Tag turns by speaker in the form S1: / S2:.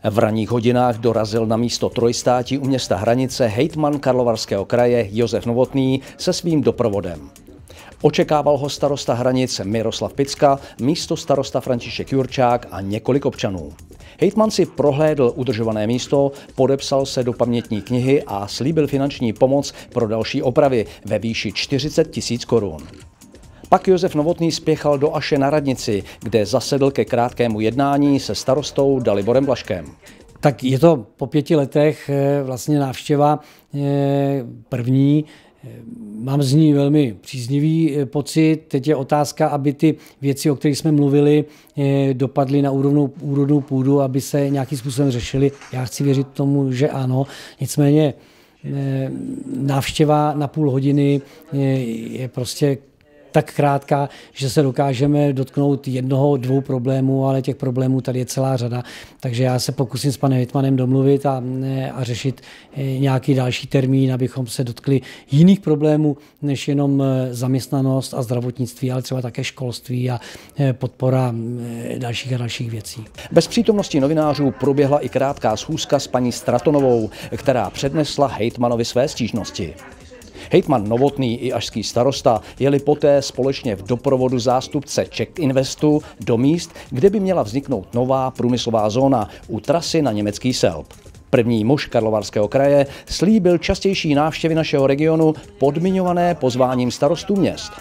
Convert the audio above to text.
S1: V ranních hodinách dorazil na místo trojstátí u města Hranice hejtman Karlovarského kraje Josef Novotný se svým doprovodem. Očekával ho starosta Hranic Miroslav Picka, místostarosta František Jurčák a několik občanů. Hejtman si prohlédl udržované místo, podepsal se do pamětní knihy a slíbil finanční pomoc pro další opravy ve výši 40 000 korun. Pak Josef Novotný spěchal do Aše na radnici, kde zasedl ke krátkému jednání se starostou Daliborem Blažkem.
S2: Tak je to po 5 letech vlastně návštěva první. Mám z ní velmi příznivý pocit. Teď je otázka, aby ty věci, o kterých jsme mluvili, dopadly na úrodnou půdu, aby se nějakým způsobem řešily. Já chci věřit tomu, že ano. Nicméně návštěva na půl hodiny je prostě tak krátká, že se dokážeme dotknout 1-2 problémů, ale těch problémů tady je celá řada. Takže já se pokusím s panem hejtmanem domluvit a řešit nějaký další termín, abychom se dotkli jiných problémů, než jenom zaměstnanost a zdravotnictví, ale třeba také školství a podpora dalších a dalších věcí.
S1: Bez přítomnosti novinářů proběhla i krátká schůzka s paní Stratonovou, která přednesla hejtmanovi své stížnosti. Hejtman Novotný i ašský starosta jeli poté společně v doprovodu zástupce Czech Investu do míst, kde by měla vzniknout nová průmyslová zóna u trasy na německý Selb. První muž Karlovarského kraje slíbil častější návštěvy našeho regionu podmiňované pozváním starostů měst.